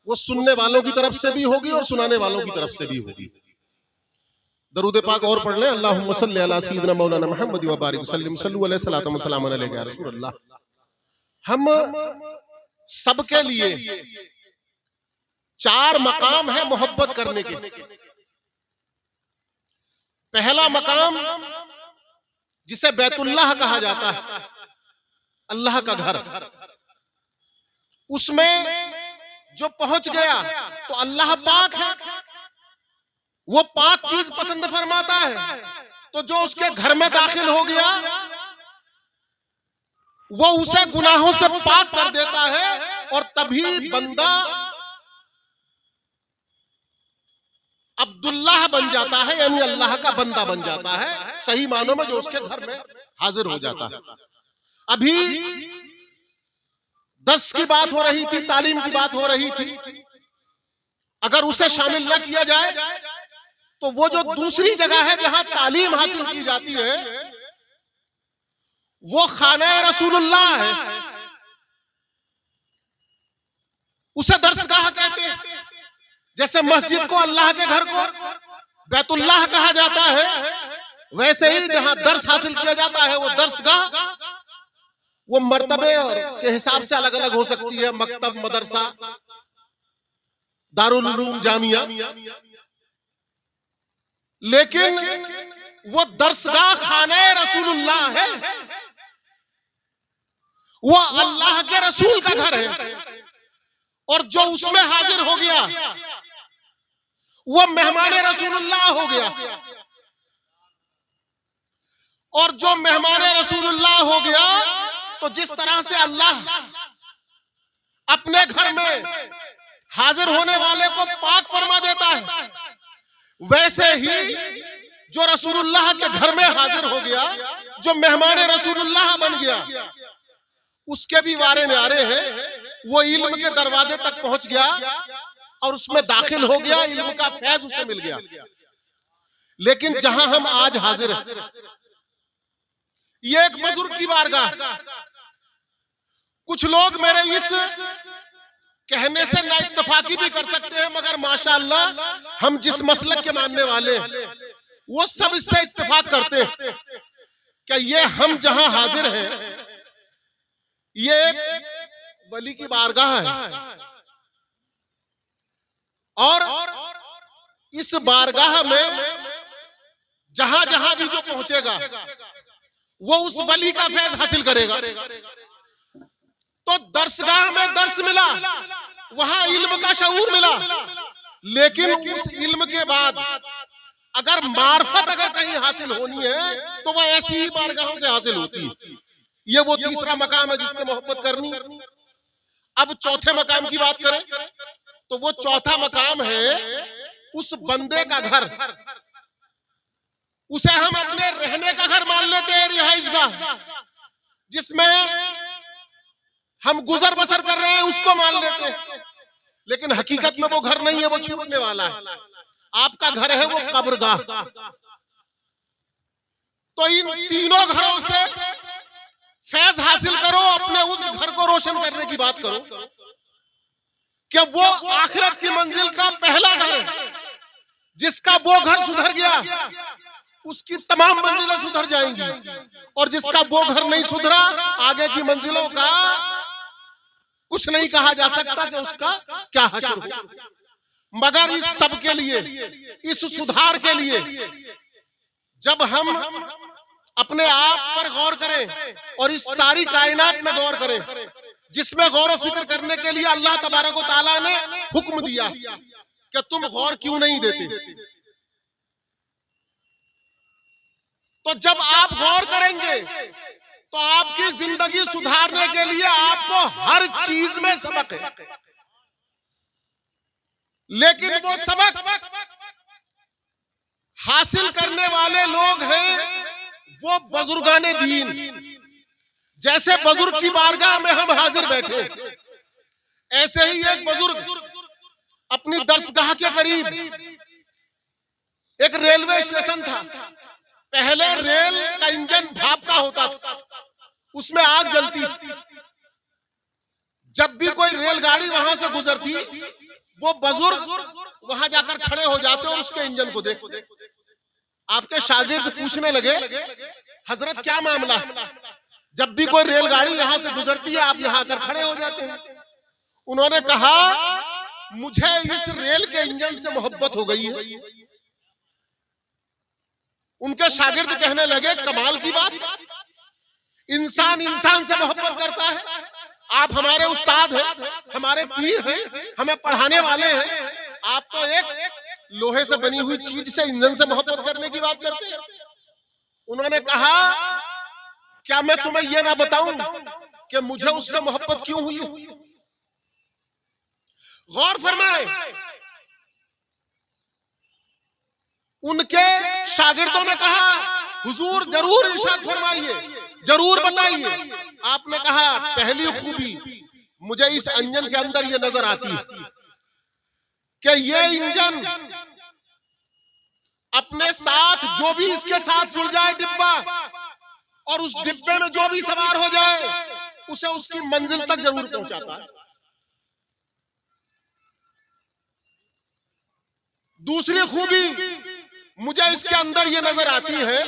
वो सुनने वालों की तरफ से भी होगी और सुनाने वालों की तरफ से भी होगी। दरूद पाक और पढ़ लें, अल्लाहुम्मा सल्ली अला सय्यिदिना मौलाना मुहम्मद व बारिक वसल्लिम सल्लु अलैहि सलातम व सलाम अलैका या रसूल अल्लाह। हम सबके लिए 4 मकाम है मोहब्बत करने के। पहला मकाम जिसे बैतुल्लाह कहा जाता है, अल्लाह का घर, उसमें जो पहुंच गया तो अल्लाह पाक है, वो पाक चीज पसंद फरमाता है। तो जो उसके घर में दाखिल हो गया वो उसे गुनाहों से पाक कर देता है और तभी बंदा अब्दुल्लाह बन जाता है, यानी अल्लाह का बंदा बन जाता है सही मानों में, जो उसके घर में हाजिर हो जाता है। अभी दर्स की बात हो रही थी, तालीम की बात हो रही थी। अगर उसे शामिल न किया जाए तो वो जो दूसरी जगह है जहां तालीम हासिल की जाती है वो खाने रसूलुल्लाह है, उसे दर्सगाह कहते हैं। जैसे मस्जिद को, अल्लाह के घर को बैतुल्लाह कहा जाता है, वैसे ही जहां दर्स हासिल किया जाता है वो दर्सगाह, वो मर्तबे और के हिसाब से अलग अलग हो सकती है, मकतब, मदरसा, दारुल उलूम, जामिया, लेकिन वो दर्सगाह खाने रसूलुल्लाह है, वो अल्लाह के रसूल का घर है। और जो उसमें हाजिर हो गया वो मेहमान रसूलुल्लाह हो गया। और जो मेहमान रसूलुल्लाह हो गया तो जिस तरह से अल्लाह अपने घर में हाजिर होने वाले को पाक फरमा देता है, वैसे ही जो रसूलुल्लाह के घर में हाजिर हो गया, जो मेहमान रसूलुल्लाह बन गया, उसके भी वारे न्यारे हैं। वो इल्म के दरवाजे तक पहुंच गया और उसमें दाखिल हो गया, इल्म का फैज उसे मिल गया। लेकिन जहां हम आज हाजिर हैं, ये एक बुजुर्ग की बारगाह। कुछ लोग मेरे इस कहने से ना इत्तफाकी भी कर सकते हैं, मगर माशाअल्लाह हम जिस मसलक के मानने वाले हैं वो सब इससे इत्तेफाक करते हैं कि ये हम जहां हाजिर हैं ये एक वली की बारगाह है। और इस बारगाह में जहां जहां भी जो पहुंचेगा वो उस वली का फैज हासिल करेगा। तो दर्सगाह में दर्स मिला, वहां इल्म का शऊर मिला, लेकिन उस इल्म के बाद अगर मार्फत अगर कहीं हासिल होनी है तो वह ऐसी ही बारगाहों से हासिल होती है। ये वो तीसरा मकाम है जिससे मोहब्बत करनी। अब चौथे मकाम की बात करें तो वो चौथा मकाम है उस बंदे का घर, उसे हम अपने रहने का घर मान लेते हैं, रिहाइश गाह, जिसमें हम गुजर बसर कर रहे हैं उसको मान लेते हैं। लेकिन हकीकत में वो घर नहीं है, वो छूटने वाला है। आपका घर है वो कब्रगाह। तो इन तीनों घरों से फैज हासिल करो, अपने उस घर को रोशन करने की बात करो कि वो आखिरत की मंजिल का पहला घर है। जिसका वो घर सुधर गया उसकी तमाम मंजिलें सुधर जाएंगी, और जिसका वो घर नहीं सुधरा आगे की मंजिलों का कुछ नहीं कहा जा सकता कि उसका क्या हश्र हो। मगर इस सब के लिए, इस सुधार के लिए जब हम अपने आप पर गौर करें और इस सारी कायनात में गौर करें, जिसमें गौर और फिक्र करने के लिए अल्लाह तबारक व तआला ने हुक्म दिया कि तुम गौर क्यों नहीं देते, तो जब आप गौर करेंगे तो आपकी जिंदगी सुधारने के लिए आपको हर चीज में सबक है। लेकिन वो सबक हासिल करने वाले लोग हैं वो बुजुर्गाने दीन। जैसे बुजुर्ग की बारगाह में हम हाजिर बैठे, ऐसे ही एक बुजुर्ग अपनी दर्सगाह के करीब, एक रेलवे स्टेशन था। पहले रेल का इंजन भाप का होता था, उसमें आग जलती थी। जब भी कोई रेलगाड़ी वहां से गुजरती वो बुजुर्ग वहां जाकर खड़े हो जाते और उसके इंजन को देखते। आपके शागिर्द पूछने लगे, हजरत क्या मामला है? जब भी कोई रेलगाड़ी यहां से गुजरती है आप यहां आकर खड़े हो जाते हैं। उन्होंने कहा, मुझे इस रेल के इंजन से मोहब्बत हो गई है। उनके शागिर्द कहने लगे, कमाल की बात, इंसान इंसान से मोहब्बत करता है। आप हमारे उस्ताद हैं, हमारे पीर हैं, हमें पढ़ाने वाले हैं, आप तो एक लोहे से बनी हुई चीज से, इंजन से मोहब्बत करने की बात करते हैं। उन्होंने कहा, क्या मैं तुम्हें यह ना बताऊं कि मुझे उससे मोहब्बत क्यों हुई? गौर फरमाए, उनके शागिर्दों ने कहा, हुजूर जरूर इरशाद फरमाइए, जरूर बताइए। आपने कहा, पहली खूबी मुझे इस इंजन के अंदर ये नजर आती है कि ये इंजन अपने साथ जो भी इसके साथ जुड़ जाए डिब्बा, और उस डिब्बे में जो भी सवार हो जाए उसे उसकी मंजिल तक जरूर पहुंचाता है। दूसरी खूबी मुझे इसके अंदर ये नजर आती है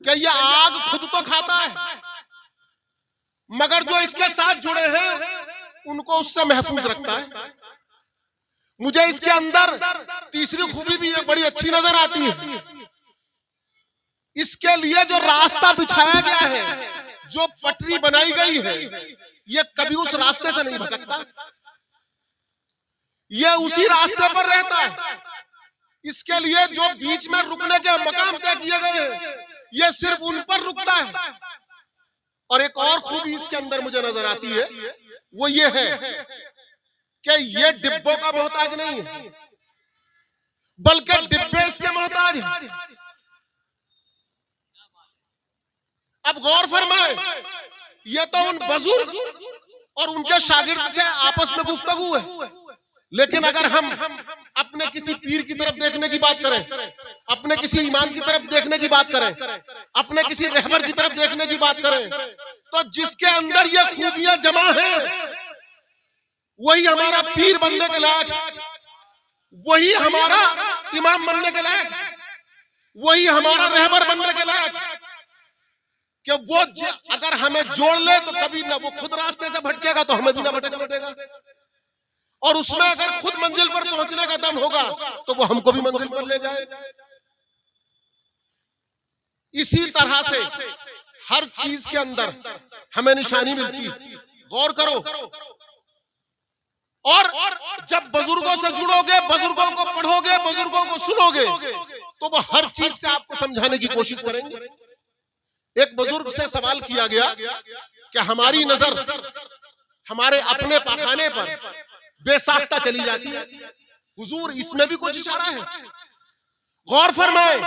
कि ये आग खुद तो खाता है, मगर जो इसके साथ जुड़े हैं उनको उससे महफूज रखता है। मुझे इसके अंदर तीसरी खूबी भी बड़ी अच्छी नजर आती है, इसके लिए जो रास्ता बिछाया गया है, जो पटरी बनाई गई है, ये कभी उस रास्ते से नहीं भटकता, ये उसी रास्ते पर रहता है। इसके लिए जो बीच में रुकने के मकाम तय किए गए हैं, ये सिर्फ उन पर रुकता है। और एक और खूबी इसके अंदर मुझे नजर आती है, वो ये है कि ये डिब्बों का मोहताज नहीं है, बल्कि डिब्बे इसके मोहताज हैं। अब गौर फरमाए, ये तो उन बुजुर्ग और उनके शागिर्द से आपस में गुफ्तगू है, लेकिन अगर हम अपने किसी पीर की तरफ देखने की बात करें, अपने किसी इमाम की तरफ देखने की बात करें, अपने किसी रहबर की तरफ देखने की बात करें, तो जिसके अंदर ये खूबियां जमा हैं, वही हमारा पीर बनने के लायक, वही हमारा इमाम बनने के लायक, वही हमारा रहबर बनने के लायक। कि वो अगर हमें जोड़ ले तो कभी ना वो खुद रास्ते से भटकेगा तो हमें भी ना भटकने देगा, और उसमें अगर खुद मंजिल पर पहुंचने का दम होगा तो वो हमको भी मंजिल पर ले जाए। इसी तरह से हर चीज के अंदर हमें निशानी मिलती है। गौर करो, और जब बुजुर्गों से जुड़ोगे, बुजुर्गों को पढ़ोगे, बुजुर्गों को सुनोगे, तो वो हर चीज से आपको समझाने की कोशिश करेंगे। एक बुजुर्ग से सवाल किया गया कि हमारी नजर हमारे अपने पाखाने पर बेसाख्ता चली जाती है, हुजूर इसमें भी कुछ इशारा है? गौर फरमाए,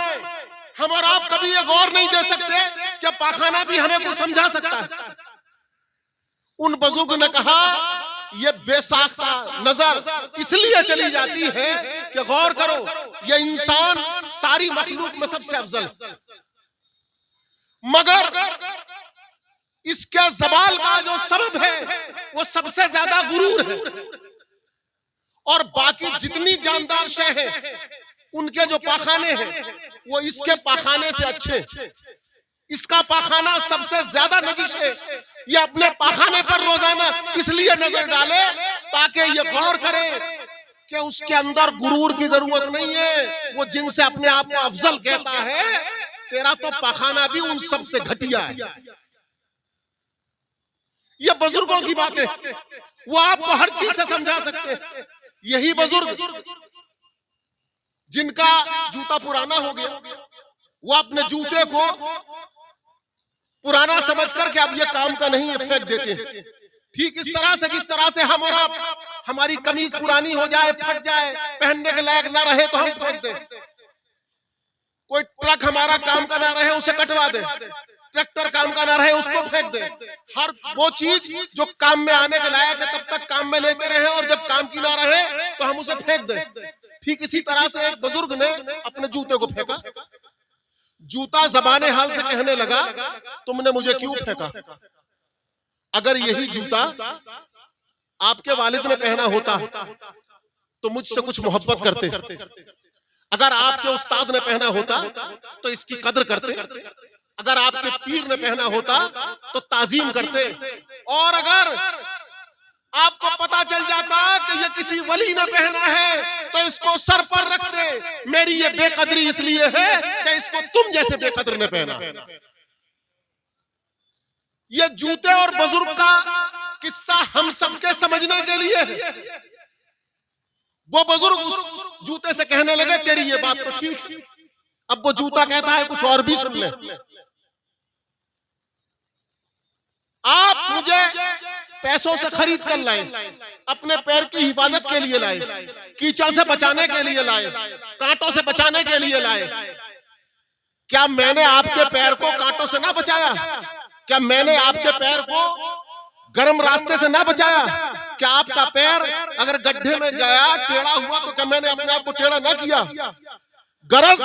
हम और आप कभी ये गौर नहीं दे सकते कि पाखाना भी हमें कुछ समझा सकता है। उन बुजुर्ग ने कहा, ये बेसाख्ता नजर इसलिए चली जाती है कि गौर करो, ये इंसान सारी मखलूक में सबसे अफजल है, मगर इसके ज़वाल का जो सबब है वो सबसे ज्यादा गुरूर है, और बाकी जितनी जानदार शय हैं उनके जो पाखाने हैं वो इसके पाखाने से अच्छे। इसका पाखाना सबसे ज्यादा नजिश है, ये अपने पाखाने पर रोजाना इसलिए नजर डाले ताकि ये गौर करे कि उसके अंदर गुरूर की जरूरत नहीं है। वो जिनसे अपने आप को अफजल कहता है, तेरा तो पाखाना भी उन सबसे घटिया है। ये बुजुर्गों की बातें, वो आपको हर चीज से समझा सकते हैं। यही बुजुर्ग जिनका जूता पुराना हो गया, वो अपने जूते को पुराना समझ करके अब ये काम का नहीं है फेंक देते हैं। ठीक इस तरह से जिस तरह से हम और आप, हमारी कमीज पुरानी हो जाए, फट जाए, पहनने के लायक ना रहे तो हम फेंक दें। कोई ट्रक हमारा काम का ना रहे उसे कटवा दे, ट्रैक्टर काम का ना रहे उसको फेंक दे। हर वो चीज जो काम में आने के लायक है तब तक काम में लेते रहे, और जब काम की ना रहे तो हम उसे फेंक दें। ठीक इसी तरह से एक बुजुर्ग ने अपने जूते को फेंका। जूता ज़बाने हाल से कहने लगा, तुमने मुझे क्यों फेंका? अगर यही जूता आपके वालिद ने पहना होता तो मुझसे कुछ मोहब्बत करते। अगर आपके उस्ताद ने पहना होता तो इसकी कदर करते। अगर आपके पीर ने पहना होता तो ताजीम करते। और अगर आपको पता चल जाता कि ये किसी वली ने पहना है तो इसको सर पर रखते। मेरी ये बेकदरी इसलिए है कि इसको तुम जैसे बेकदर ने पहना। ये जूते और बुजुर्ग का किस्सा हम सबके समझने के लिए है। वो बुजुर्ग उस जूते से कहने लगे तेरी ये बात तो ठीक है। अब वो जूता कहता है कुछ और भी सुन ले। आप मुझे पैसों से खरीद कर लाए, अपने पैर की हिफाजत के लिए लाए, कीचड़ से बचाने के लिए लाए, कांटों से बचाने के लिए लाए। क्या मैंने आपके पैर को कांटों से ना बचाया? क्या मैंने आपके पैर को गर्म रास्ते से ना बचाया? क्या आपका पैर अगर गड्ढे में गया टेढ़ा हुआ तो क्या मैंने अपने आप को टेढ़ा ना किया? गरज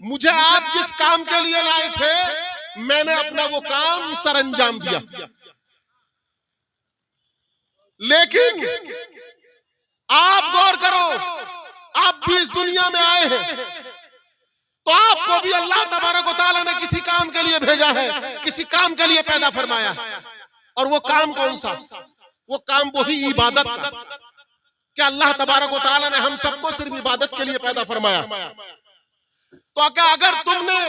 मुझे आप जिस काम के लिए लाए थे मैंने अपना वो काम सरअंजाम दिया। लेकिन आप गौर करो, आप भी इस दुनिया में आए हैं तो आपको भी अल्लाह तबारक व तआला ने किसी काम के लिए भेजा है, किसी काम के लिए पैदा फरमाया। और वो काम कौन सा? वो काम वही इबादत का। क्या अल्लाह तबारक व तआला ने हम सबको सिर्फ इबादत के लिए पैदा फरमाया? तो क्या अगर तुमने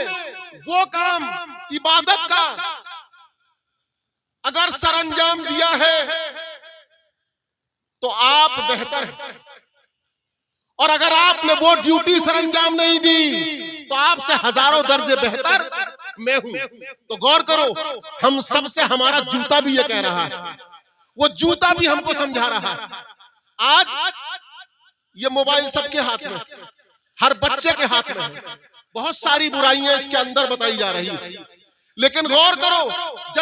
वो काम इबादत का अगर सरअंजाम दिया है तो आप बेहतर हैं। और अगर आपने वो ड्यूटी सरअंजाम नहीं दी तो आपसे हजारों दर्जे बेहतर मैं हूं। तो गौर करो, हम सबसे हमारा जूता भी ये कह रहा है, वो जूता भी हमको समझा रहा है। आज ये मोबाइल सबके हाथ में, हर बच्चे के हाथ में है। बहुत सारी बुराइयां इसके अंदर बताई जा रही है। लेकिन गौर करो, जब